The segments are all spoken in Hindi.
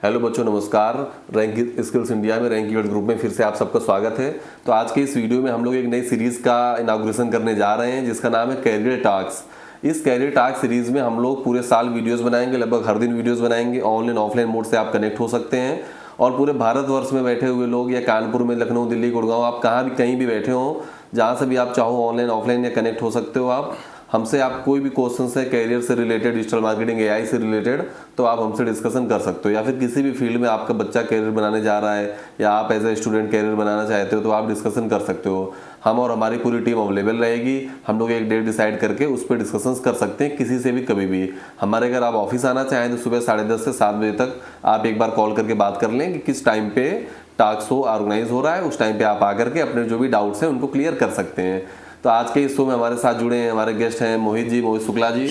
हेलो बच्चों, नमस्कार। रैंक स्किल्स इंडिया में रैंक ईवेंट ग्रुप में फिर से आप सबका स्वागत है। तो आज के इस वीडियो में हम लोग एक नई सीरीज़ का इनाग्रेशन करने जा रहे हैं जिसका नाम है कैरियर टास्क। इस कैरियर टास्क सीरीज़ में हम लोग पूरे साल वीडियोस बनाएंगे, लगभग हर दिन वीडियोस बनाएंगे। ऑनलाइन ऑफलाइन मोड से आप कनेक्ट हो सकते हैं और पूरे भारतवर्ष में बैठे हुए लोग या कानपुर में, लखनऊ, दिल्ली, गुड़गांव, आप कहाँ भी कहीं भी बैठे हों, जहाँ से भी आप चाहो ऑनलाइन ऑफलाइन या कनेक्ट हो सकते हो। आप हमसे आप कोई भी क्वेश्चन है कैरियर से रिलेटेड, डिजिटल मार्केटिंग, एआई से रिलेटेड, तो आप हमसे डिस्कशन कर सकते हो। या फिर किसी भी फील्ड में आपका बच्चा कैरियर बनाने जा रहा है या आप एज ए स्टूडेंट कैरियर बनाना चाहते हो तो आप डिस्कशन कर सकते हो। हम और हमारी पूरी टीम अवेलेबल रहेगी। हम लोग एक डेट डिसाइड करके उस पर डिस्कशंस कर सकते हैं किसी से भी, कभी भी। हमारे अगर आप ऑफिस आना चाहें तो सुबह 10:30 से 7 बजे तक आप एक बार कॉल करके बात कर लें कि किस टाइम पे टास्क शो ऑर्गेनाइज हो रहा है। उस टाइम पे आप आकर के अपने जो भी डाउट्स हैं उनको क्लियर कर सकते हैं। तो आज के इस शो में हमारे साथ जुड़े हैं हमारे गेस्ट हैं मोहित शुक्ला जी,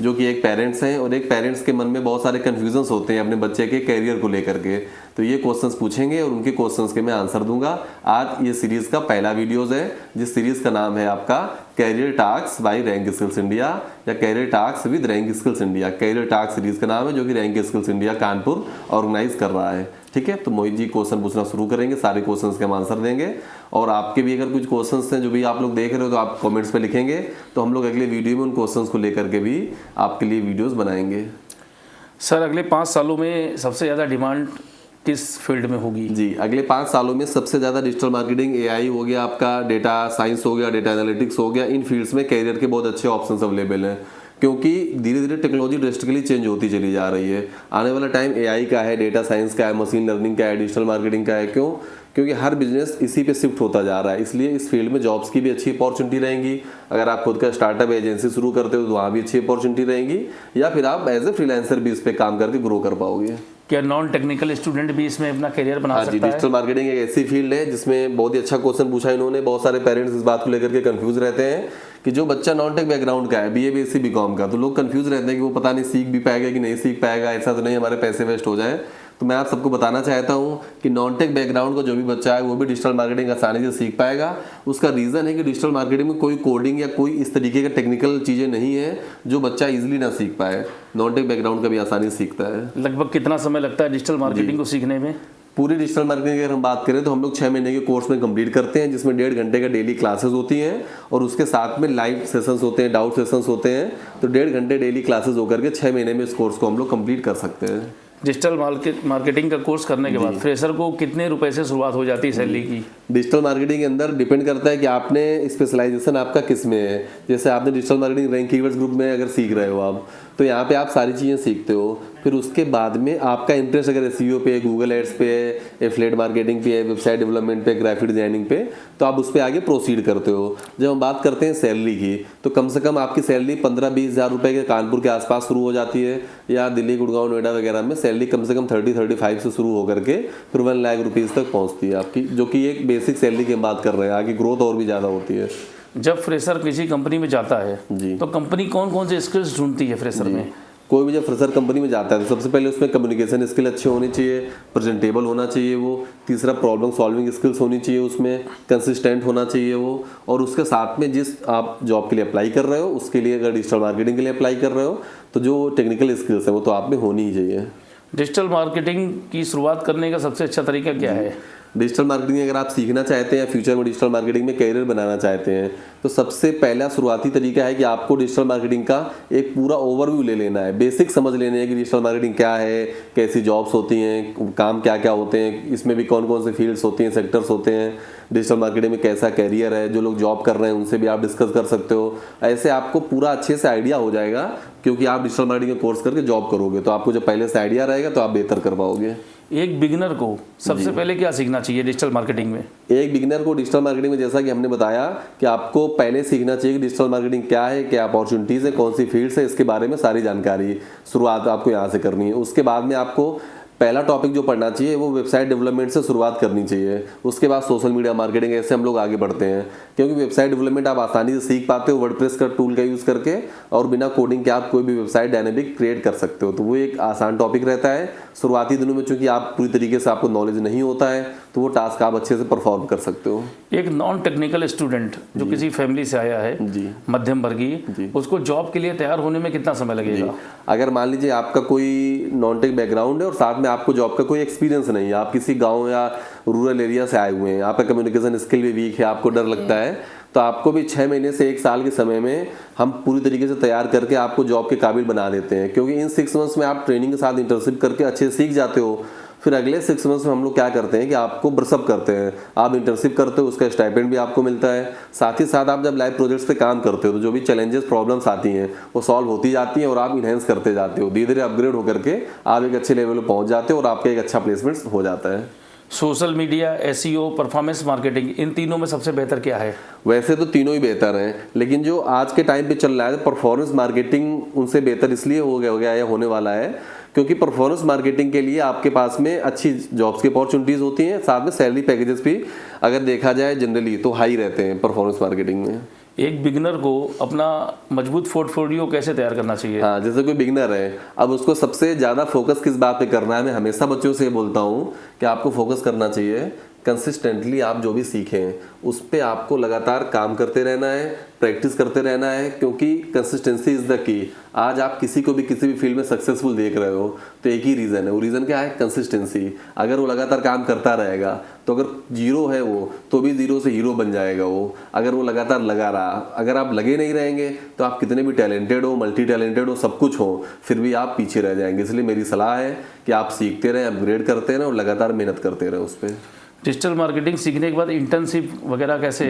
जो कि एक पेरेंट्स हैं और एक पेरेंट्स के मन में बहुत सारे कन्फ्यूजन्स होते हैं अपने बच्चे के कैरियर को लेकर के। तो ये क्वेश्चंस पूछेंगे और उनके क्वेश्चंस के मैं आंसर दूंगा। आज ये सीरीज़ का पहला वीडियोज़ है जिस सीरीज़ का नाम है आपका career task by rank skills India या career task with rank skills India. Career task series का नाम है जो कि rank skills India Kanpur organise कर रहा है। ठीक है, तो मोहित जी क्वेश्चन पूछना शुरू करेंगे, सारे क्वेश्चंस के हम आंसर देंगे। और आपके भी अगर कुछ क्वेश्चंस हैं जो भी आप लोग देख रहे हो तो आप कमेंट्स पे लिखेंगे, तो हम लोग अगले वीडियो में उन क्वेश्चंस को लेकर के भी आपके लिए वीडियोस बनाएंगे। सर, अगले 5 सालों में सबसे ज़्यादा डिमांड किस फील्ड में होगी? जी, अगले 5 सालों में सबसे ज़्यादा डिजिटल मार्केटिंग, एआई हो गया, आपका डेटा साइंस हो गया, डेटा एनालिटिक्स हो गया, इन फील्ड्स में कैरियर के बहुत अच्छे ऑप्शंस अवेलेबल हैं। क्योंकि धीरे धीरे टेक्नोलॉजी ड्रास्टिकली चेंज होती चली जा रही है। आने वाला टाइम एआई का है, डेटा साइंस का है, मशीन लर्निंग का है, डिजिटल मार्केटिंग का है। क्यों? क्योंकि हर बिजनेस इसी पे शिफ्ट होता जा रहा है। इसलिए इस फील्ड में जॉब्स की भी अच्छी अपॉर्चुनिटी रहेंगी। अगर आप खुद का स्टार्टअप एजेंसी शुरू करते हो तो वहाँ भी अच्छी अपॉर्चुनिटी रहेगी, या फिर आप एज ए फ्रीलांसर भी इस पे काम करके ग्रो कर पाओगे। क्या नॉन टेक्निकल स्टूडेंट भी इसमें अपना करियर बना सकता है? डिजिटल मार्केटिंग एक ऐसी फील्ड है जिसमें बहुत ही अच्छा क्वेश्चन पूछा इन्होंने। बहुत सारे पेरेंट्स इस बात को लेकर के कंफ्यूज रहते हैं कि जो बच्चा नॉन टेक बैकग्राउंड का है, बीए, बीएससी, बीकॉम का, तो लोग कंफ्यूज रहते हैं कि वो पता नहीं सीख भी पाएगा कि नहीं सीख पाएगा, ऐसा तो नहीं हमारे पैसे वेस्ट हो जाए। तो मैं आप सबको बताना चाहता हूँ कि नॉन टेक बैकग्राउंड का जो भी बच्चा है वो भी डिजिटल मार्केटिंग आसानी से सीख पाएगा। उसका रीज़न है कि डिजिटल मार्केटिंग में कोई कोडिंग या कोई इस तरीके का टेक्निकल चीज़ें नहीं है जो बच्चा इजीली ना सीख पाए। नॉन टेक बैकग्राउंड का भी आसानी से सीखता है। लगभग कितना समय लगता है डिजिटल मार्केटिंग को सीखने में? पूरी डिजिटल मार्केटिंग की अगर हम बात करें तो हम लोग 6 महीने के कोर्स में कंप्लीट करते हैं, जिसमें 1.5 घंटे का डेली क्लासेस होती हैं और उसके साथ में लाइव सेशंस होते हैं, डाउट सेशंस होते हैं। तो 1.5 घंटे डेली क्लासेस होकर के 6 महीने में इस कोर्स को हम लोग कंप्लीट कर सकते हैं। डिजिटल मार्केटिंग का कोर्स करने के बाद फ्रेशर को कितने रुपए से शुरुआत हो जाती है सैलरी की? डिजिटल मार्केटिंग के अंदर डिपेंड करता है कि आपने स्पेशलाइजेशन आपका किस में है। जैसे आपने digital marketing rank events group में अगर सीख रहे हो आप, तो यहाँ पे आप सारी चीज़ें सीखते हो। फिर उसके बाद में आपका इंटरेस्ट अगर एसईओ पे, गूगल एड्स पे, एफिलिएट मार्केटिंग पे, वेबसाइट डेवलपमेंट पे, ग्राफिक डिजाइनिंग पे, तो आप उस पर आगे प्रोसीड करते हो। जब हम बात करते हैं सैलरी की, तो कम से कम आपकी सैलरी 15-20 हज़ार रुपये के कानपुर के आसपास शुरू हो जाती है, या दिल्ली, गुड़गांव, नोएडा वगैरह में सैलरी कम से कम 30-35 से शुरू होकर के फिर 1 लाख रुपीज़ तक पहुँचती है आपकी, जो कि एक बेसिक सैलरी की हम बात कर रहे हैं। आगे ग्रोथ और भी ज़्यादा होती है। जब फ्रेशर किसी कंपनी में जाता है जी, तो कंपनी कौन कौन से स्किल्स ढूंढती है फ्रेशर में? कोई भी जब फ्रेशर कंपनी में जाता है तो सबसे पहले उसमें कम्युनिकेशन स्किल अच्छे होनी चाहिए, प्रेजेंटेबल होना चाहिए वो। तीसरा, प्रॉब्लम सॉल्विंग स्किल्स होनी चाहिए उसमें, कंसिस्टेंट होना चाहिए वो। और उसके साथ में जिस आप जॉब के लिए अप्लाई कर रहे हो उसके लिए, अगर डिजिटल मार्केटिंग के लिए अप्लाई कर रहे हो तो जो टेक्निकल स्किल्स है वो तो आप में होनी ही चाहिए। डिजिटल मार्केटिंग की शुरुआत करने का सबसे अच्छा तरीका क्या है? डिजिटल मार्केटिंग अगर आप सीखना चाहते हैं या फ्यूचर में डिजिटल मार्केटिंग में कैरियर बनाना चाहते हैं तो सबसे पहला शुरुआती तरीका है कि आपको डिजिटल मार्केटिंग का एक पूरा ओवरव्यू ले लेना है। बेसिक समझ लेने हैं कि डिजिटल मार्केटिंग क्या है, कैसी जॉब्स होती हैं, काम क्या क्या होते हैं, इसमें भी कौन कौन से फील्ड्स होती हैं, सेक्टर्स होते हैं, डिजिटल मार्केटिंग में कैसा कैरियर है। जो लोग जॉब कर रहे हैं उनसे भी आप डिस्कस कर सकते हो। ऐसे आपको पूरा अच्छे से आइडिया हो जाएगा, क्योंकि आप डिजिटल मार्केटिंग का कोर्स करके जॉब करोगे तो आपको जब पहले से आइडिया रहेगा तो आप बेहतर कर पाओगे। एक बिगिनर को सबसे पहले क्या सीखना चाहिए डिजिटल मार्केटिंग में? एक बिगिनर को डिजिटल मार्केटिंग में, जैसा कि हमने बताया, कि आपको पहले सीखना चाहिए कि डिजिटल मार्केटिंग क्या है, क्या अपॉर्चुनिटीज़ है, कौन सी फील्ड्स है, इसके बारे में सारी जानकारी शुरुआत आपको यहाँ से करनी है। उसके बाद में आपको पहला टॉपिक जो पढ़ना चाहिए वो वेबसाइट डेवलपमेंट से शुरुआत करनी चाहिए। उसके बाद सोशल मीडिया मार्केटिंग, ऐसे हम लोग आगे बढ़ते हैं। क्योंकि वेबसाइट डेवलपमेंट आप आसानी से सीख पाते हो वर्डप्रेस का टूल का यूज़ करके, और बिना कोडिंग के आप कोई भी वेबसाइट डायनेमिक क्रिएट कर सकते हो। तो वो एक आसान टॉपिक रहता है। शुरुआती दिनों में चूंकि आप पूरी तरीके से आपको नॉलेज नहीं होता है तो वो टास्क आप अच्छे से परफॉर्म कर सकते हो। एक नॉन टेक्निकल स्टूडेंट जो किसी फैमिली से आया है, जी, मध्यम वर्गीय, उसको जॉब के लिए तैयार होने में कितना समय लगेगा? अगर मान लीजिए आपका कोई नॉन टेक बैकग्राउंड है और साथ में में आपको जॉब का कोई एक्सपीरियंस नहीं है, आप किसी गांव या रूरल एरिया से आए हुए हैं, आपका कम्युनिकेशन स्किल भी वीक है, आपको डर लगता है, तो आपको भी 6 महीने से 1 साल के समय में हम पूरी तरीके से तैयार करके आपको जॉब के काबिल बना देते हैं। क्योंकि इन 6 मंथ्स में आप ट्रेनिंग के साथ इंटर्नशिप करके अच्छे से सीख जाते हो। फिर अगले 6 मंथ्स में हम लोग क्या करते हैं कि आपको ब्रसअप करते हैं, आप इंटर्नशिप करते हो, उसका स्टाइपेंड भी आपको मिलता है। साथ ही साथ आप जब लाइव प्रोजेक्ट्स पे काम करते हो तो जो भी चैलेंजेस प्रॉब्लम्स आती हैं वो सॉल्व होती जाती हैं और आप इन्हेंस करते जाते हो, धीरे धीरे अपग्रेड होकर के आप एक अच्छे लेवल पर पहुंच जाते हो और आपका एक अच्छा प्लेसमेंट हो जाता है। Social media, SEO, performance marketing, इन तीनों में सबसे बेहतर क्या है? वैसे तो तीनों ही बेहतर हैं, लेकिन जो आज के टाइम पे चल रहा है परफॉर्मेंस मार्केटिंग उनसे बेहतर इसलिए हो गया या होने वाला है क्योंकि परफॉर्मेंस मार्केटिंग के लिए आपके पास में अच्छी जॉब्स की अपॉर्चुनिटीज होती हैं, साथ में सैलरी पैकेजेस भी अगर देखा जाए जनरली तो हाई रहते हैं परफॉर्मेंस मार्केटिंग में। एक बिगिनर को अपना मजबूत पोर्टफोलियो कैसे तैयार करना चाहिए? हाँ, जैसे कोई बिगिनर है, अब उसको सबसे ज़्यादा फोकस किस बात पे करना है, मैं हमेशा बच्चों से बोलता हूँ कि आपको फोकस करना चाहिए कंसिस्टेंटली आप जो भी सीखें उस पर आपको लगातार काम करते रहना है, प्रैक्टिस करते रहना है, क्योंकि कंसिस्टेंसी इज़ द की। आज आप किसी को भी किसी भी फील्ड में सक्सेसफुल देख रहे हो तो एक ही रीज़न है, वो रीज़न क्या है? कंसिस्टेंसी। अगर वो लगातार काम करता रहेगा तो अगर जीरो है वो तो भी जीरो से हीरो बन जाएगा वो, अगर वो लगातार लगा रहा। अगर आप लगे नहीं रहेंगे तो आप कितने भी टैलेंटेड हो, मल्टी टैलेंटेड हो, सब कुछ हो, फिर भी आप पीछे रह जाएंगे। इसलिए मेरी सलाह है कि आप सीखते रहें, अपग्रेड करते रहें और लगातार मेहनत करते रहें उस पर। डिजिटल मार्केटिंग सीखने के बाद इंटर्नशिप वगैरह कैसे?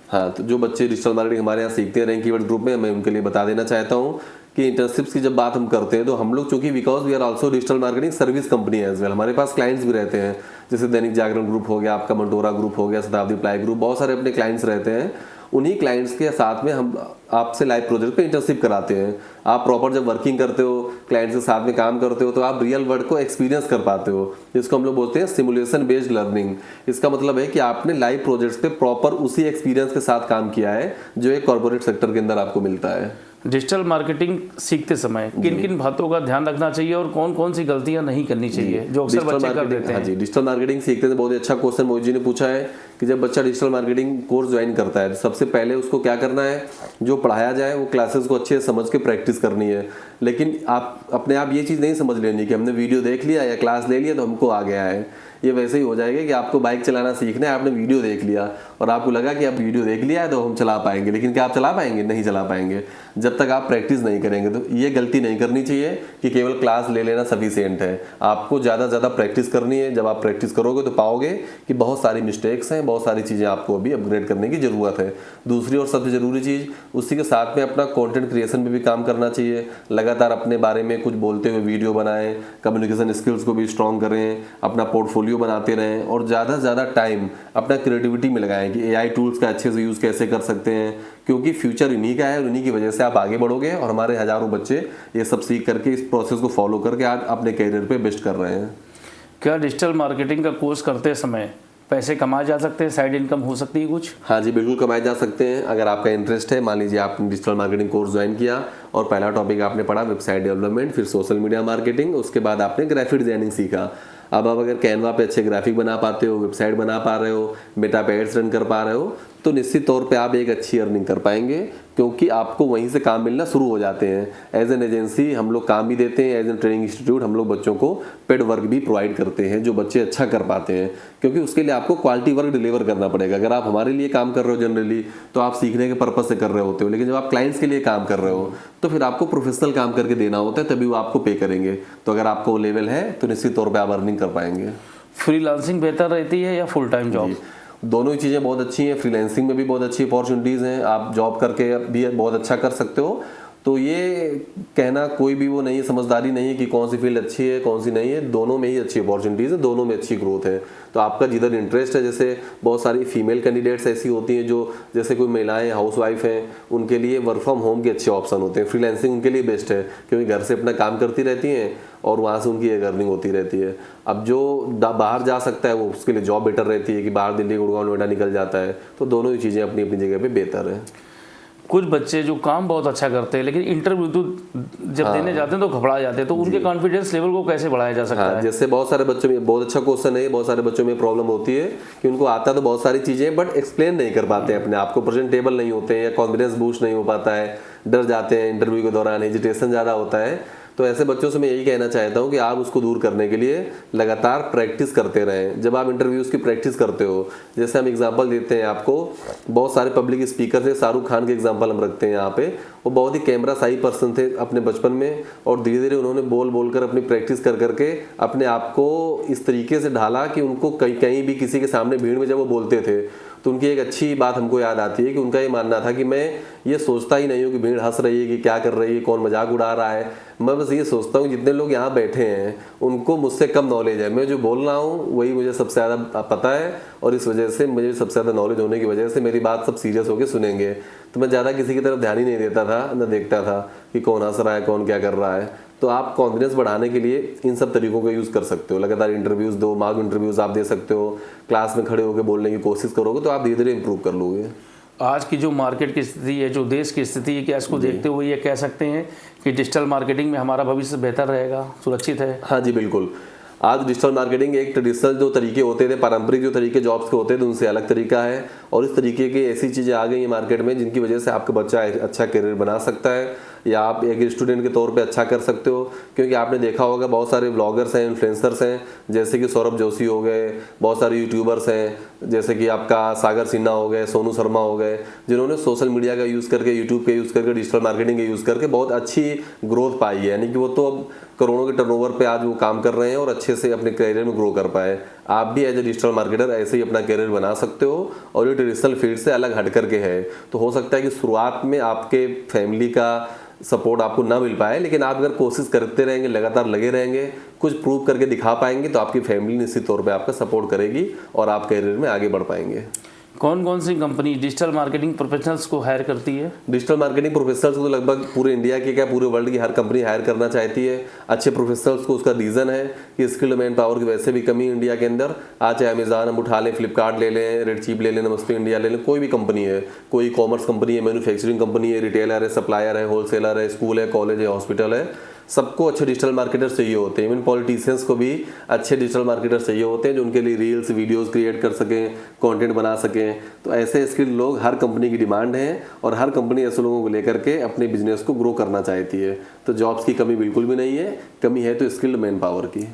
हाँ, तो जो बच्चे डिजिटल मार्केटिंग हमारे यहाँ सीखते हैं रैंक कीवर्ड ग्रुप में, मैं उनके लिए बता देना चाहता हूँ कि इंटर्नशिप्स की जब बात हम करते हैं तो हम लोग चूंकि because we are also digital marketing service company as well, हमारे पास क्लाइंट्स भी रहते हैं, जैसे दैनिक जागरण ग्रुप हो गया, आपका मंटोरा ग्रुप हो गया, शताब्दी प्लाई ग्रुप, बहुत सारे अपने क्लाइंट्स रहते हैं। उन्हीं क्लाइंट्स के साथ में हम आपसे लाइव प्रोजेक्ट पे इंटर्नशिप कराते हैं। आप प्रॉपर जब वर्किंग करते हो, क्लाइंट्स के साथ में काम करते हो, तो आप रियल वर्ल्ड को एक्सपीरियंस कर पाते हो, जिसको हम लोग बोलते हैं सिमुलेशन बेस्ड लर्निंग। इसका मतलब है कि आपने लाइव प्रोजेक्ट्स पे प्रॉपर उसी एक्सपीरियंस के साथ काम किया है जो एक कॉर्पोरेट सेक्टर के अंदर आपको मिलता है। डिजिटल मार्केटिंग सीखते समय किन किन बातों का ध्यान रखना चाहिए और कौन कौन सी गलतियां नहीं करनी चाहिए जो अक्सर बच्चे कर देते हैं? हाँ जी, डिजिटल मार्केटिंग सीखते हैं। बहुत ही अच्छा क्वेश्चन मोहित जी ने पूछा है कि जब बच्चा डिजिटल मार्केटिंग कोर्स ज्वाइन करता है तो सबसे पहले उसको क्या करना है, जो पढ़ाया जाए वो क्लासेस को अच्छे से समझ के प्रैक्टिस करनी है। लेकिन आप अपने आप ये चीज़ नहीं समझ लेनी कि हमने वीडियो देख लिया या क्लास ले लिया तो हमको आ गया है। ये वैसे ही हो जाएगा कि आपको बाइक चलाना सीखना है, आपने वीडियो देख लिया और आपको लगा कि आप वीडियो देख लिया है तो हम चला पाएंगे, लेकिन क्या आप चला पाएंगे? नहीं चला पाएंगे जब तक आप प्रैक्टिस नहीं करेंगे। तो ये गलती नहीं करनी चाहिए कि केवल क्लास ले लेना सफिशिएंट है, आपको ज़्यादा से ज़्यादा प्रैक्टिस करनी है। जब आप प्रैक्टिस करोगे तो पाओगे कि बहुत सारी मिस्टेक्स हैं, बहुत सारी चीज़ें आपको अभी अपग्रेड करने की ज़रूरत है। दूसरी और सबसे ज़रूरी चीज़, उसी के साथ में अपना कंटेंट क्रिएशन में भी काम करना चाहिए। लगातार अपने बारे में कुछ बोलते हुए वीडियो बनाएं, कम्युनिकेशन स्किल्स को भी स्ट्रॉन्ग करें, अपना पोर्टफोलियो बनाते रहें और ज़्यादा से ज़्यादा टाइम अपना क्रिएटिविटी में लगाएं कि AI टूल्स का अच्छे से यूज़ कैसे कर सकते हैं, क्योंकि फ्यूचर इन्हीं का है और इन्हीं की वजह से आप आगे बढ़ोगे। और हमारे हज़ारों बच्चे ये सब सीख करके इस प्रोसेस को फॉलो करके आज अपने कैरियर पे बेस्ट कर रहे हैं। क्या डिजिटल मार्केटिंग का कोर्स करते समय पैसे कमाए जा सकते हैं, साइड इनकम हो सकती है कुछ? हाँ जी, बिल्कुल कमाए जा सकते हैं अगर आपका इंटरेस्ट है। मान लीजिए आपने डिजिटल मार्केटिंग कोर्स ज्वाइन किया और पहला टॉपिक आपने पढ़ा वेबसाइट डेवलपमेंट, फिर सोशल मीडिया मार्केटिंग, उसके बाद आपने ग्राफिक डिजाइनिंग सीखा। अब आप अगर कैनवा पे अच्छे ग्राफिक बना पाते हो, वेबसाइट बना पा रहे हो, मेटा पे एड्स रन कर पा रहे हो, तो निश्चित तौर पे आप एक अच्छी अर्निंग कर पाएंगे, क्योंकि आपको वहीं से काम मिलना शुरू हो जाते हैं। एज एन एजेंसी हम लोग काम भी देते हैं, एज एन ट्रेनिंग इंस्टीट्यूट हम लोग बच्चों को पेड वर्क भी प्रोवाइड करते हैं जो बच्चे अच्छा कर पाते हैं, क्योंकि उसके लिए आपको क्वालिटी वर्क डिलीवर करना पड़ेगा। अगर आप हमारे लिए काम कर रहे हो जनरली तो आप सीखने के पर्पज से कर रहे होते हो, लेकिन जब आप क्लाइंट्स के लिए काम कर रहे हो तो फिर आपको प्रोफेशनल काम करके देना होता है, तभी वो आपको पे करेंगे। तो अगर आपको वो लेवल है तो निश्चित तौर पर आप अर्निंग कर पाएंगे। फ्रीलांसिंग बेहतर रहती है या फुल टाइम जॉब? दोनों ही चीज़ें बहुत अच्छी हैं। फ्रीलांसिंग में भी बहुत अच्छी अपॉर्चुनिटीज़ हैं, आप जॉब करके भी बहुत अच्छा कर सकते हो। तो ये कहना कोई भी वो नहीं है, समझदारी नहीं है कि कौन सी फील्ड अच्छी है कौन सी नहीं है। दोनों में ही अच्छी अपॉर्चुनिटीज़ है, दोनों में अच्छी ग्रोथ है। तो आपका जिधर इंटरेस्ट है, जैसे बहुत सारी फीमेल कैंडिडेट्स ऐसी होती हैं जो जैसे कोई महिलाएं हाउसवाइफ हैं, उनके लिए वर्क फ्रॉम होम के अच्छे ऑप्शन होते हैं। फ्रीलांसिंग उनके लिए बेस्ट है, क्योंकि घर से अपना काम करती रहती हैं और वहाँ से उनकी एक अर्निंग होती रहती है। अब जो बाहर जा सकता है वो उसके लिए जॉब बेटर रहती है कि बाहर दिल्ली, गुड़गांव, नोएडा निकल जाता है। तो दोनों ही चीज़ें अपनी अपनी जगह पे बेहतर है। कुछ बच्चे जो काम बहुत अच्छा करते हैं लेकिन इंटरव्यू तो जब देने जाते हैं तो घबरा जाते हैं, तो उनके कॉन्फिडेंस लेवल को कैसे बढ़ाया जा सकता है? जैसे बहुत सारे बच्चों में, बहुत अच्छा क्वेश्चन है, बहुत सारे बच्चों में प्रॉब्लम होती है कि उनको आता तो बहुत सारी चीज़ें बट एक्सप्लेन नहीं कर पाते हैं अपने आप को, प्रेजेंटेबल नहीं होते हैं या कॉन्फिडेंस बूस्ट नहीं हो पाता है, डर जाते हैं इंटरव्यू के दौरान, हेजिटेशन ज़्यादा होता है। तो ऐसे बच्चों से मैं यही कहना चाहता हूँ कि आप उसको दूर करने के लिए लगातार प्रैक्टिस करते रहें। जब आप इंटरव्यूज़ की प्रैक्टिस करते हो, जैसे हम एग्जांपल देते हैं आपको, बहुत सारे पब्लिक स्पीकर थे, शाहरुख खान के एग्जांपल हम रखते हैं यहाँ पे। वो बहुत ही कैमरा शाई पर्सन थे अपने बचपन में, और धीरे धीरे उन्होंने बोल बोल कर अपनी प्रैक्टिस कर करके अपने आप को इस तरीके से ढाला कि उनको कहीं भी किसी के सामने भीड़ में जब वो बोलते थे तो उनकी एक अच्छी बात हमको याद आती है कि उनका ये मानना था कि मैं ये सोचता ही नहीं हूँ कि भीड़ हंस रही है कि क्या कर रही है, कौन मजाक उड़ा रहा है। मैं बस ये सोचता हूँ जितने लोग यहाँ बैठे हैं उनको मुझसे कम नॉलेज है, मैं जो बोल रहा हूँ वही मुझे सबसे ज़्यादा पता है, और इस वजह से मुझे सबसे ज़्यादा नॉलेज होने की वजह से मेरी बात सब सीरियस होकर सुनेंगे। तो मैं ज़्यादा किसी की तरफ ध्यान ही नहीं देता था, न देखता था कि कौन हंस रहा है, कौन क्या कर रहा है। तो आप कॉन्फिडेंस बढ़ाने के लिए इन सब तरीकों का यूज़ कर सकते हो। लगातार इंटरव्यूज़ दो, मॉक इंटरव्यूज़ आप दे सकते हो, क्लास में खड़े होकर बोलने की कोशिश करोगे तो आप धीरे धीरे इंप्रूव कर लोगे। आज की जो मार्केट की स्थिति है, जो देश की स्थिति है, क्या इसको देखते हुए ये कह सकते हैं कि डिजिटल मार्केटिंग में हमारा भविष्य बेहतर रहेगा, सुरक्षित है? हाँ जी बिल्कुल। आज डिजिटल मार्केटिंग एक ट्रेडिशनल जो तरीके होते थे, पारंपरिक जो तरीके जॉब्स के होते थे, उनसे अलग तरीका है, और इस तरीके की ऐसी चीज़ें आ गई हैं मार्केट में जिनकी वजह से आपका बच्चा अच्छा करियर बना सकता है, या आप एक स्टूडेंट के तौर पे अच्छा कर सकते हो। क्योंकि आपने देखा होगा बहुत सारे ब्लॉगर्स हैं, इन्फ्लुएंसर्स हैं, जैसे कि सौरभ जोशी हो गए, बहुत सारे यूट्यूबर्स हैं जैसे कि आपका सागर सिन्हा हो गए, सोनू शर्मा हो गए, जिन्होंने सोशल मीडिया का यूज़ करके, यूट्यूब का यूज़ करके, डिजिटल मार्केटिंग का यूज़ करके बहुत अच्छी ग्रोथ पाई है। यानी कि वो तो अब करोड़ों के टर्नओवर पे आज वो काम कर रहे हैं और अच्छे से अपने करियर में ग्रो कर पाए। आप भी एज ए डिजिटल मार्केटर ऐसे ही अपना करियर बना सकते हो, और ये ट्रेडिशनल फील्ड से अलग हट करके है। तो हो सकता है कि शुरुआत में आपके फैमिली का सपोर्ट आपको ना मिल पाए, लेकिन आप अगर कोशिश करते रहेंगे, लगातार लगे रहेंगे, कुछ प्रूव करके दिखा पाएंगे, तो आपकी फैमिली निश्चित तौर पे आपका सपोर्ट करेगी और आप करियर में आगे बढ़ पाएंगे। कौन कौन सी कंपनी डिजिटल मार्केटिंग प्रोफेशनल्स को हायर करती है? डिजिटल मार्केटिंग प्रोफेशनल्स को तो लगभग पूरे इंडिया की, क्या पूरे वर्ल्ड की हर कंपनी हायर करना चाहती है अच्छे प्रोफेशनल्स को। उसका रीज़न है कि स्किल्ड मैन पावर की वैसे भी कमी इंडिया के अंदर। आज चाहे अमेज़न हम उठा लें, फ्लिपकार्ट ले लें, रेड चीप ले लें, नमस्ते इंडिया ले लें, कोई भी कंपनी है, कोई कॉमर्स कंपनी है, मैन्युफैक्चरिंग कंपनी है, रिटेलर है, सप्लायर है, होलसेलर है, स्कूल है, कॉलेज है, हॉस्पिटल है, सबको अच्छे डिजिटल मार्केटर चाहिए होते हैं। इवन पॉलिटिशियंस को भी अच्छे डिजिटल मार्केटर चाहिए होते हैं जो उनके लिए रील्स, वीडियोस क्रिएट कर सकें, कंटेंट बना सकें। तो ऐसे स्किल्ड लोग हर कंपनी की डिमांड है, और हर कंपनी ऐसे लोगों को लेकर के अपने बिजनेस को ग्रो करना चाहती है। तो जॉब्स की कमी बिल्कुल भी नहीं है, कमी है तो स्किल्ड मैन पावर की।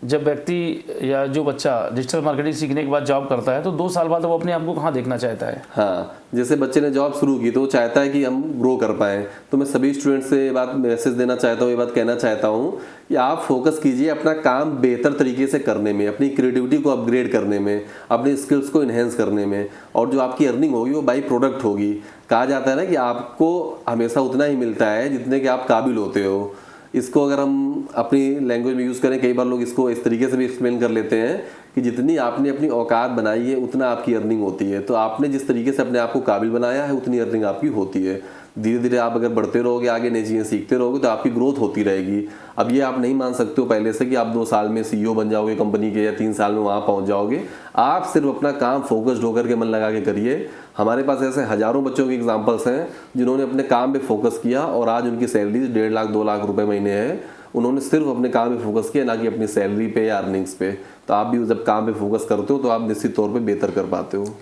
जब व्यक्ति या जो बच्चा डिजिटल मार्केटिंग सीखने के बाद जॉब करता है तो 2 साल बाद वो अपने आप को कहाँ देखना चाहता है? हाँ, जैसे बच्चे ने जॉब शुरू की तो वो चाहता है कि हम ग्रो कर पाएँ। तो मैं सभी स्टूडेंट्स से ये बात मैसेज देना चाहता हूँ, ये बात कहना चाहता हूँ कि आप फोकस कीजिए अपना काम बेहतर तरीके से करने में, अपनी क्रिएटिविटी को अपग्रेड करने में, अपनी स्किल्स को इन्हेंस करने में, और जो आपकी अर्निंग होगी वो बाई प्रोडक्ट होगी। कहा जाता है ना कि आपको हमेशा उतना ही मिलता है जितने कि आप काबिल होते हो। इसको अगर हम अपनी लैंग्वेज में यूज़ करें, कई बार लोग इसको इस तरीके से भी एक्सप्लेन कर लेते हैं कि जितनी आपने अपनी औकात बनाई है उतना आपकी अर्निंग होती है। तो आपने जिस तरीके से अपने आप को काबिल बनाया है उतनी अर्निंग आपकी होती है। धीरे धीरे आप अगर बढ़ते रहोगे, आगे नई चीज़ें सीखते रहोगे, तो आपकी ग्रोथ होती रहेगी। अब ये आप नहीं मान सकते हो पहले से कि आप 2 साल में CEO बन जाओगे कंपनी के, या 3 साल में वहाँ पहुँच जाओगे। आप सिर्फ अपना काम फोकस्ड होकर के मन लगा के करिए। हमारे पास ऐसे हज़ारों बच्चों के एग्जांपल्स हैं जिन्होंने अपने काम पे फोकस किया और आज उनकी सैलरी 1.5 लाख 2 लाख रुपए महीने है। उन्होंने सिर्फ अपने काम पे फोकस किया, ना कि अपनी सैलरी पे या अर्निंग्स पे। तो आप भी जब काम पे फोकस करते हो तो आप निश्चित तौर पे बेहतर कर पाते हो।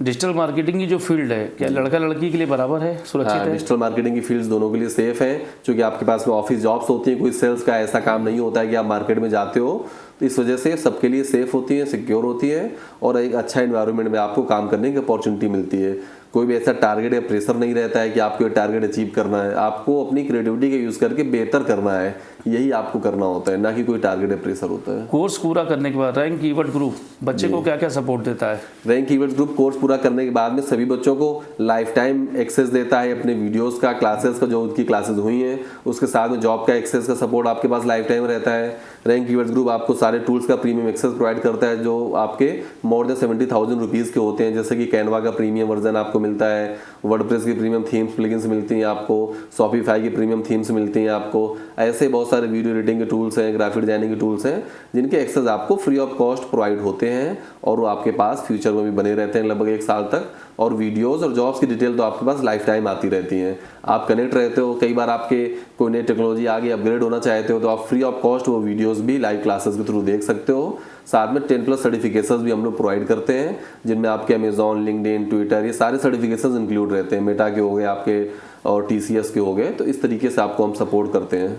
डिजिटल मार्केटिंग की जो फील्ड है, क्या लड़का लड़की के लिए बराबर है, सुरक्षित है? डिजिटल मार्केटिंग की फील्ड्स दोनों के लिए सेफ हैं, क्योंकि आपके पास में ऑफिस जॉब्स होती हैं। कोई सेल्स का ऐसा काम नहीं होता है कि आप मार्केट में जाते हो। तो इस वजह से सबके लिए सेफ होती है, सिक्योर होती है, और एक अच्छा एनवायरनमेंट में आपको काम करने की अपॉर्चुनिटी मिलती है। कोई भी ऐसा टारगेट या प्रेशर नहीं रहता है कि आपको ये टारगेट अचीव करना है। आपको अपनी क्रिएटिविटी का यूज़ करके बेहतर करना है, यही आपको करना होता है, ना कि कोई टारगेट या प्रेशर होता है। कोर्स पूरा करने के बाद रैंक कीवर्ड ग्रुप बच्चे को क्या क्या सपोर्ट देता है? रैंक कीवर्ड ग्रुप कोर्स पूरा करने के बाद में सभी बच्चों को लाइफ टाइम एक्सेस देता है अपने वीडियोस का, क्लासेस का, जो उनकी क्लासेस हुई हैं, उसके साथ में जॉब का एक्सेस का सपोर्ट आपके पास लाइफ टाइम रहता है। रैंक कीवर्ड ग्रुप आपको सारे टूल्स का प्रीमियम एक्सेस प्रोवाइड करता है जो आपके मोर देन 70,000 रुपीज़ के होते हैं। जैसे कि कैनवा का प्रीमियम वर्जन आपको मिलता है, वर्डप्रेस की प्रीमियम थीम्स प्लगइन्स मिलती हैं आपको, शॉपिफाई की प्रीमियम थीम्स मिलती हैं आपको। ऐसे बहुत सारे वीडियो एडिटिंग के टूल्स हैं, ग्राफिक डिजाइनिंग के टूल्स हैं, जिनके एक्सेस आपको फ्री ऑफ कॉस्ट प्रोवाइड होते हैं, और वो आपके पास फ्यूचर में भी बने रहते हैं लगभग 1 साल तक। और वीडियोस और जॉब्स की डिटेल तो आपके पास लाइफ टाइम आती रहती हैं। आप कनेक्ट रहते हो, कई बार आपके कोई नई टेक्नोलॉजी आगे अपग्रेड होना चाहते हो तो आप फ्री ऑफ कॉस्ट वो वीडियोस भी लाइव क्लासेस के थ्रू देख सकते हो। साथ में 10+ सर्टिफिकेशंस भी हम लोग प्रोवाइड करते हैं, जिनमें आपके अमेजॉन, लिंक्डइन, ट्विटर, ये सारे सर्टिफिकेशंस इंक्लूड रहते हैं। मेटा के हो गए आपके, और TCS के हो गए। तो इस तरीके से आपको हम सपोर्ट करते हैं।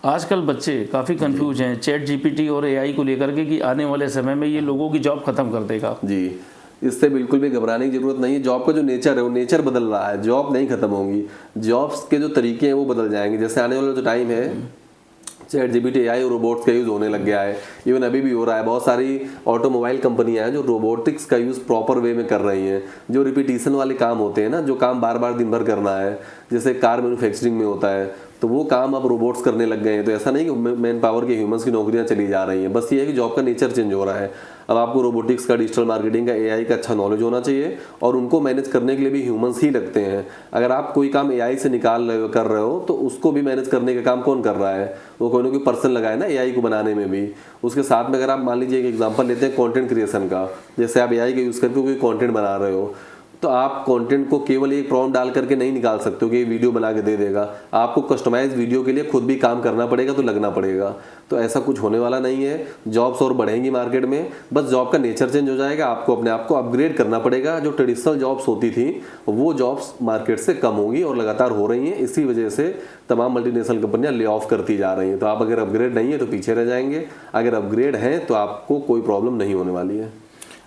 आजकल बच्चे काफ़ी कंफ्यूज हैं चैट जीपीटी और एआई को लेकर के कि आने वाले समय में ये लोगों की जॉब खत्म कर देगा। जी, इससे बिल्कुल भी घबराने की जरूरत नहीं है। जॉब का जो नेचर है वो नेचर बदल रहा है, जॉब नहीं खत्म होंगी, जॉब्स के जो तरीके हैं वो बदल जाएंगे। जैसे आने वाला जो टाइम है चैट जीपीटी एआई और रोबोट्स का यूज़ होने लग गया है, इवन अभी भी हो रहा है। बहुत सारी ऑटोमोबाइल कंपनियां हैं जो रोबोटिक्स का यूज़ प्रॉपर वे में कर रही हैं। जो रिपीटिशन वाले काम होते हैं ना, जो काम बार बार दिन भर करना है, जैसे कार मैन्युफैक्चरिंग में होता है, तो वो काम अब रोबोट्स करने लग गए हैं। तो ऐसा नहीं कि मैन पावर के ह्यूमंस की नौकरियां चली जा रही हैं, बस ये है कि जॉब का नेचर चेंज हो रहा है। अब आपको रोबोटिक्स का, डिजिटल मार्केटिंग का, एआई का अच्छा नॉलेज होना चाहिए और उनको मैनेज करने के लिए भी ह्यूमंस ही लगते हैं। अगर आप कोई काम एआई से निकाल रहे हो, कर रहे हो, तो उसको भी मैनेज करने का काम कौन कर रहा है? वो कोई ना कोई पर्सन लगा है ना एआई को बनाने में भी। उसके साथ में अगर आप मान लीजिए एक एग्जांपल लेते हैं कंटेंट क्रिएशन का, जैसे आप एआई का यूज़ करके कोई कंटेंट बना रहे हो, तो आप कंटेंट को केवल एक प्रॉम्प्ट डाल करके नहीं निकाल सकते हो कि ये वीडियो बना के दे देगा। आपको कस्टमाइज वीडियो के लिए खुद भी काम करना पड़ेगा, तो लगना पड़ेगा। तो ऐसा कुछ होने वाला नहीं है। जॉब्स और बढ़ेंगी मार्केट में, बस जॉब का नेचर चेंज हो जाएगा। आपको अपने आप को अपग्रेड करना पड़ेगा। जो ट्रेडिशनल जॉब्स होती थी वो जॉब्स मार्केट से कम होंगी और लगातार हो रही हैं। इसी वजह से तमाम मल्टीनेशनल कंपनियां ले ऑफ करती जा रही हैं। तो आप अगर अपग्रेड नहीं है तो पीछे रह जाएंगे, अगर अपग्रेड हैं तो आपको कोई प्रॉब्लम नहीं होने वाली है।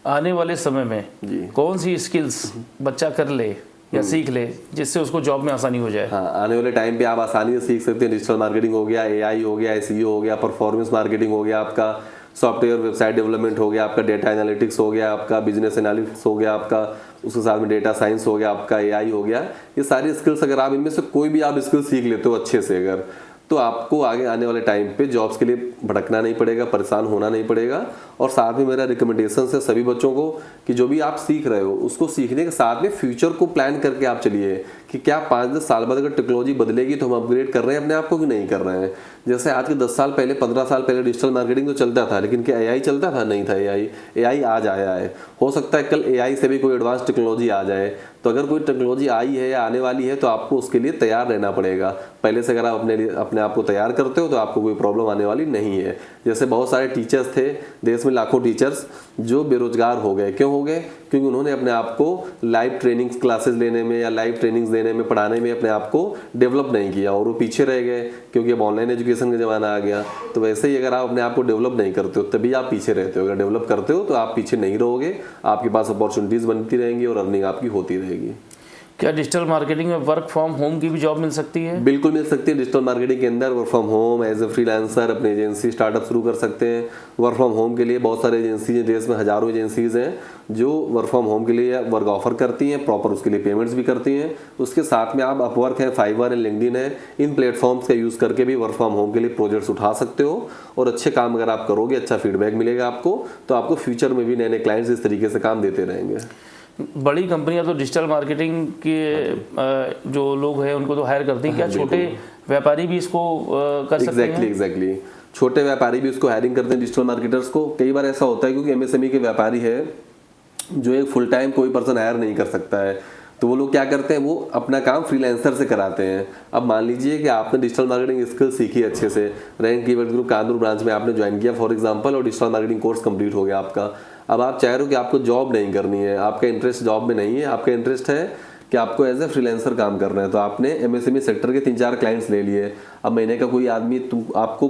आने वाले समय में कौन सी स्किल्स बच्चा कर ले या सीख ले जिससे उसको जॉब में आसानी हो जाए? हाँ, आने वाले टाइम पे आप आसानी से सीख सकते हैं। डिजिटल मार्केटिंग हो गया, एआई हो गया, एसईओ हो गया, परफॉर्मेंस मार्केटिंग हो गया, आपका सॉफ्टवेयर वेबसाइट डेवलपमेंट हो गया, आपका डेटा एनालिटिक्स हो गया, आपका बिजनेस एनालिटिक्स हो गया, आपका उसके साथ में डेटा साइंस हो गया, आपका एआई हो गया। ये सारी स्किल्स अगर आप इनमें से कोई भी आप स्किल सीख लेते हो अच्छे से अगर, तो आपको आगे आने वाले टाइम पे जॉब्स के लिए भटकना नहीं पड़ेगा, परेशान होना नहीं पड़ेगा। और साथ में मेरा रिकमेंडेशन है सभी बच्चों को कि जो भी आप सीख रहे हो उसको सीखने के साथ में फ्यूचर को प्लान करके आप चलिए कि क्या 5-10 साल बाद अगर टेक्नोलॉजी बदलेगी तो हम अपग्रेड कर रहे हैं अपने आप को कि नहीं कर रहे हैं। जैसे आज के 10 साल पहले, 15 साल पहले डिजिटल मार्केटिंग तो चलता था, लेकिन क्या एआई चलता था? नहीं था। एआई आज आया है। हो सकता है कल एआई से भी कोई एडवांस टेक्नोलॉजी आ जाए। तो अगर कोई टेक्नोलॉजी आई है या आने वाली है तो आपको उसके लिए तैयार रहना पड़ेगा। पहले से अगर आप अपने आप को तैयार करते हो तो आपको कोई प्रॉब्लम आने वाली नहीं है। जैसे बहुत सारे टीचर्स थे देश में, लाखों टीचर्स जो बेरोजगार हो गए। क्यों हो गए? क्योंकि उन्होंने अपने आप को लाइव ट्रेनिंग क्लासेस लेने में या लाइव ट्रेनिंग्स देने में, पढ़ाने में अपने आप को डेवलप नहीं किया और वो पीछे रह गए, क्योंकि अब ऑनलाइन एजुकेशन का ज़माना आ गया। तो वैसे ही अगर आप अपने आप को डेवलप नहीं करते हो तभी आप पीछे रहते हो। अगर डेवलप करते हो तो आप पीछे नहीं रहोगे, आपके पास अपॉर्चुनिटीज़ बनती रहेंगी और अर्निंग आपकी होती रहेगी। क्या डिजिटल मार्केटिंग में वर्क फ्रॉम होम की भी जॉब मिल सकती है? बिल्कुल मिल सकती है। डिजिटल मार्केटिंग के अंदर work from home, as a freelancer अपनी एजेंसी स्टार्टअप शुरू कर सकते हैं। वर्क फ्रॉम होम के लिए बहुत सारी एजेंसीज हैं, देश में हजारों एजेंसीज हैं जो वर्क फ्रॉम होम के लिए वर्क ऑफर करती हैं, प्रॉपर उसके लिए पेमेंट्स भी करती हैं। उसके साथ में आप अपवर्क है, फाइवर है, लिंक्डइन है, इन प्लेटफॉर्म्स का यूज़ करके भी वर्क फ्रॉम होम के लिए प्रोजेक्ट्स उठा सकते हो। और अच्छे काम अगर आप करोगे, अच्छा फीडबैक मिलेगा आपको, तो आपको फ्यूचर में भी नए नए क्लाइंट्स इस तरीके से काम देते रहेंगे। बड़ी कंपनियां तो डिजिटल मार्केटिंग के जो लोग हैं उनको तो हायर करती हैं। क्या छोटे व्यापारी भी इसको कर सकते हैं? एग्जैक्टली। छोटे व्यापारी भी उसको हायरिंग करते हैं डिजिटल मार्केटर्स को। कई बार ऐसा होता है क्योंकि एमएसएमई के व्यापारी है जो एक फुल टाइम कोई पर्सन हायर नहीं कर सकता है, तो वो लोग क्या करते हैं, वो अपना काम फ्रीलांसर से कराते हैं। अब मान लीजिए कि आपने डिजिटल मार्केटिंग स्किल सीखी अच्छे से, rank keyword group Kanpur branch में आपने ज्वाइन किया फॉर एग्जांपल, और डिजिटल मार्केटिंग कोर्स कंप्लीट हो गया आपका। अब आप चाह रहे हो कि आपको जॉब नहीं करनी है, आपका इंटरेस्ट जॉब में नहीं है, आपका इंटरेस्ट है कि आपको एज ए फ्रीलांसर काम करना है। तो आपने एमएसएमई सेक्टर के 3-4 क्लाइंट्स ले लिए। अब महीने का कोई आदमी आपको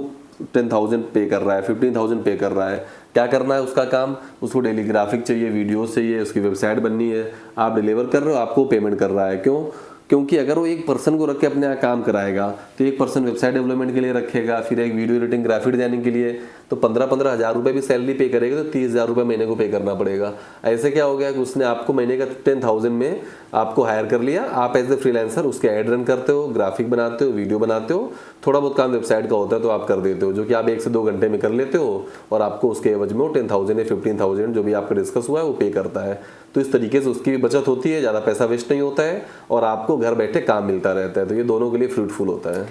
10,000 पे कर रहा है, 15,000 पे कर रहा है। क्या करना है उसका काम? उसको डेली ग्राफिक चाहिए, वीडियोस चाहिए, उसकी वेबसाइट बननी है, आप डिलीवर कर रहे हो, आपको पेमेंट कर रहा है। क्यों? क्योंकि अगर वो एक पर्सन को रख के अपने यहाँ काम कराएगा तो एक पर्सन वेबसाइट डेवलपमेंट के लिए रखेगा, फिर एक वीडियो एडिटिंग, ग्राफिक डिजाइनिंग के लिए, तो 15-15 हज़ार रुपये भी सैलरी पे करेगा तो 30,000 रुपये महीने को पे करना पड़ेगा। ऐसे क्या हो गया कि उसने आपको महीने का 10,000 में आपको हायर कर लिया। आप एज ए फ्रीलांसर उसके ऐड रन करते हो, ग्राफिक बनाते हो, वीडियो बनाते हो, थोड़ा बहुत काम वेबसाइट का होता है तो आप कर देते हो, जो कि आप 1 से 2 घंटे में कर लेते हो, और आपको उसके एवज में वो 10,000 या 15,000 जो भी आपका डिस्कस हुआ है वो पे करता है। तो इस तरीके से उसकी भी बचत होती है, ज़्यादा पैसा वेस्ट नहीं होता है और आपको घर बैठे काम मिलता रहता है। तो ये दोनों के लिए फ्रूटफुल होता है।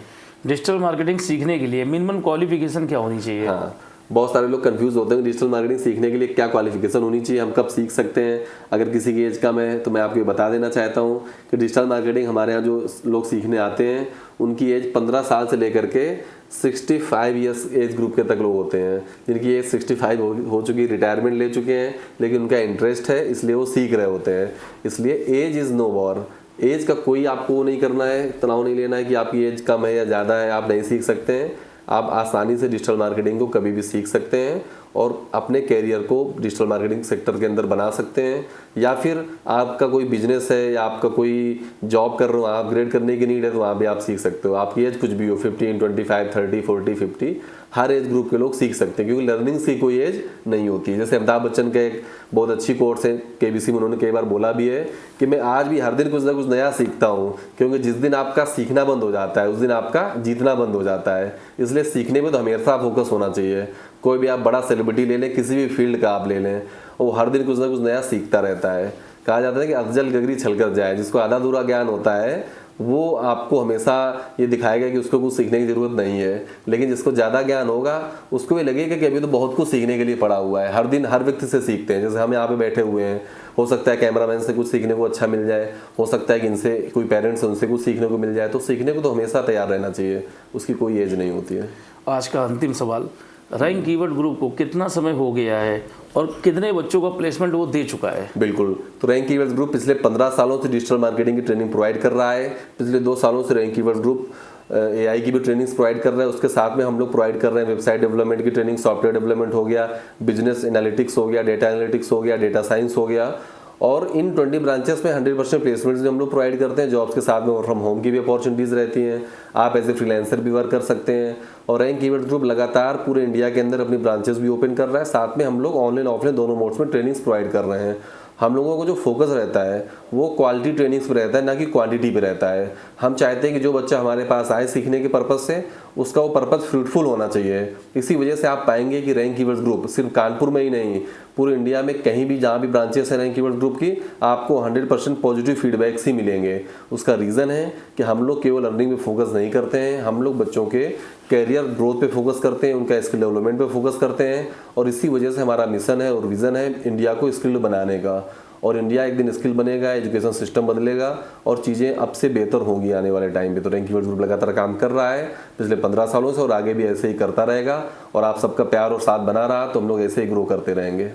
डिजिटल मार्केटिंग सीखने के लिए मिनिमम क्वालिफिकेशन क्या होनी चाहिए? हाँ, बहुत सारे लोग कंफ्यूज होते हैं डिजिटल मार्केटिंग सीखने के लिए क्या क्वालिफिकेशन होनी चाहिए, हम कब सीख सकते हैं। अगर किसी की एज कम है तो मैं आपको बता देना चाहता हूँ कि डिजिटल मार्केटिंग हमारे यहाँ जो लोग सीखने आते हैं उनकी एज 15 साल से लेकर के 65 ईयर्स एज ग्रुप के तक लोग होते हैं, जिनकी एज 65 हो चुकी, रिटायरमेंट ले चुके हैं, लेकिन उनका इंटरेस्ट है इसलिए वो सीख रहे होते हैं। इसलिए age is no bar. Age का कोई आपको नहीं करना है, तनाव नहीं लेना है कि आपकी एज कम है या ज़्यादा है, आप नहीं सीख सकते हैं। आप आसानी से डिजिटल मार्केटिंग को कभी भी सीख सकते हैं और अपने कैरियर को डिजिटल मार्केटिंग सेक्टर के अंदर बना सकते हैं। या फिर आपका कोई बिजनेस है या आपका कोई जॉब कर रहे हो, अपग्रेड करने की नीड है, तो वहाँ भी आप सीख सकते हो। आपकी एज कुछ भी हो, 15, 25, 30, 40, 50, हर एज ग्रुप के लोग सीख सकते हैं, क्योंकि लर्निंग्स की कोई एज नहीं होती है। जैसे अमिताभ बच्चन का एक बहुत अच्छी कोर्स है KBC में, उन्होंने कई बार बोला भी है कि मैं आज भी हर दिन कुछ ना कुछ नया सीखता हूँ, क्योंकि जिस दिन आपका सीखना बंद हो जाता है उस दिन आपका जीतना बंद हो जाता है। इसलिए सीखने में तो हमेशा फोकस होना चाहिए। कोई भी आप बड़ा सेलिब्रिटी ले लें, किसी भी फील्ड का आप ले लें, वो हर दिन कुछ ना कुछ नया सीखता रहता है। कहा जाता है कि अफजल गगरी छलकर जाए, जिसको आधा अधूरा ज्ञान होता है वो आपको हमेशा ये दिखाएगा कि उसको कुछ सीखने की ज़रूरत नहीं है, लेकिन जिसको ज़्यादा ज्ञान होगा उसको ये लगेगा कि अभी तो बहुत कुछ सीखने के लिए पड़ा हुआ है। हर दिन हर व्यक्ति से सीखते हैं। जैसे हम यहाँ पे बैठे हुए हैं, हो सकता है कैमरामैन से कुछ सीखने को अच्छा मिल जाए, हो सकता है कि इनसे कोई पेरेंट्स है उनसे कुछ सीखने को मिल जाए। तो सीखने को तो हमेशा तैयार रहना चाहिए, उसकी कोई एज नहीं होती है। आज का अंतिम सवाल, रैंक कीवर्ड ग्रुप को कितना समय हो गया है और कितने बच्चों का प्लेसमेंट वो दे चुका है? बिल्कुल, तो रैंक कीवर्ड्स ग्रुप पिछले 15 सालों से डिजिटल मार्केटिंग की ट्रेनिंग प्रोवाइड कर रहा है। पिछले 2 सालों से रैंक कीवर्ड्स ग्रुप AI की भी ट्रेनिंग्स प्रोवाइड कर रहा है। उसके साथ में हम लोग प्रोवाइड कर रहे हैं वेबसाइट डेवलपमेंट की ट्रेनिंग, सॉफ्टवेयर डेवलपमेंट हो गया, बिजनेस एनालिटिक्स हो गया, डेटा एनालिटिक्स हो गया, डेटा साइंस हो गया। और इन 20 ब्रांचेस में 100% प्लेसमेंट्स हम लोग प्रोवाइड करते हैं। जॉब्स के साथ में वर्क फ्रॉम होम की भी अपॉर्चुनिटीज़ रहती हैं, आप एज ए फ्रीलांसर भी वर्क कर सकते हैं। और रैंक कीवर्ड ग्रुप लगातार पूरे इंडिया के अंदर अपनी ब्रांचेस भी ओपन कर रहा है। साथ में हम लोग ऑनलाइन ऑफलाइन दोनों मोड्स में ट्रेनिंग्स प्रोवाइड कर रहे हैं। हम लोगों को जो फोकस रहता है वो क्वालिटी ट्रेनिंग्स पे रहता है, ना कि क्वांटिटी पे रहता है। हम चाहते हैं कि जो बच्चा हमारे पास आए सीखने के पर्पज़ से, उसका वो पर्पज़ फ्रूटफुल होना चाहिए। इसी वजह से आप पाएंगे कि रैंक कीवर्ड्स ग्रुप सिर्फ कानपुर में ही नहीं, पूरे इंडिया में कहीं भी जहाँ भी ब्रांचेस हैं रैंक कीवर्ड्स ग्रुप की, आपको 100% पॉजिटिव फीडबैक्स ही मिलेंगे। उसका रीज़न है कि हम लोग केवल लर्निंग पे फोकस नहीं करते हैं, हम लोग बच्चों के कैरियर ग्रोथ पे फोकस करते हैं, उनका स्किल डेवलपमेंट पे फोकस करते हैं। और इसी वजह से हमारा मिशन है और विज़न है इंडिया को स्किल्ड बनाने का। और इंडिया एक दिन स्किल बनेगा, एजुकेशन सिस्टम बदलेगा और चीज़ें अब से बेहतर होंगी आने वाले टाइम पे। तो रैंक कीवर्ड्स ग्रुप लगातार काम कर रहा है पिछले 15 सालों से और आगे भी ऐसे ही करता रहेगा। और आप सबका प्यार और साथ बना रहा तो हम लोग ऐसे ही ग्रो करते रहेंगे।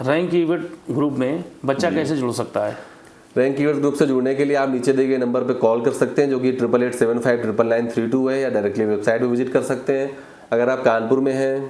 रैंक कीवर्ड ग्रुप में बच्चा कैसे जुड़ सकता है? रैंक कीवर्ड्स ग्रुप से जुड़ने के लिए आप नीचे दिए गए नंबर पर कॉल कर सकते हैं, जो कि 8875999932 है, या डायरेक्टली वेबसाइट पर विजिट कर सकते हैं। अगर आप कानपुर में हैं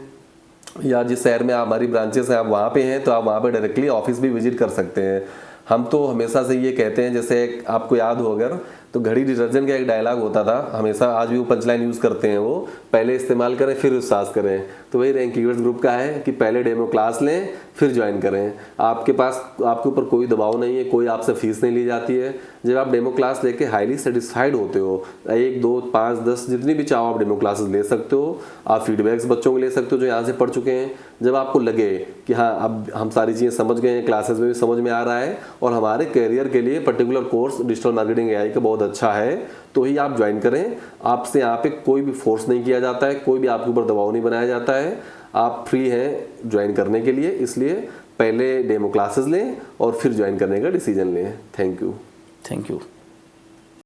या जिस शहर में हमारी ब्रांचेस हैं आप वहाँ पे हैं, तो आप वहाँ पे डायरेक्टली ऑफिस भी विजिट कर सकते हैं। हम तो हमेशा से ये कहते हैं, जैसे आपको याद हो अगर, तो घड़ी डिटर्जेंट का एक डायलॉग होता था हमेशा, आज भी वो पंचलाइन यूज़ करते हैं, वो पहले इस्तेमाल करें फिर विश्वास करें। तो वही रैंक कीवर्ड्स ग्रुप का है कि पहले डेमो क्लास लें फिर ज्वाइन करें। आपके पास आपके ऊपर कोई दबाव नहीं है, कोई आपसे फीस नहीं ली जाती है। जब आप डेमो क्लास लेके हाईली सेटिस्फाइड होते हो, 1, 2, 5, 10 जितनी भी चाहो आप डेमो क्लासेस ले सकते हो। आप फीडबैक्स बच्चों को ले सकते हो जो यहाँ से पढ़ चुके हैं। जब आपको लगे कि हाँ अब हम सारी चीज़ें समझ गए हैं, क्लासेस में भी समझ में आ रहा है और हमारे करियर के लिए particular course digital marketing AI का बहुत अच्छा है, तो ही आप ज्वाइन करें। आपसे यहाँ पे कोई भी फोर्स नहीं किया जाता है, कोई भी आपके ऊपर दबाव नहीं बनाया जाता है। आप फ्री हैं ज्वाइन करने के लिए, इसलिए पहले डेमो क्लासेस लें और फिर ज्वाइन करने का डिसीजन लें। Thank you.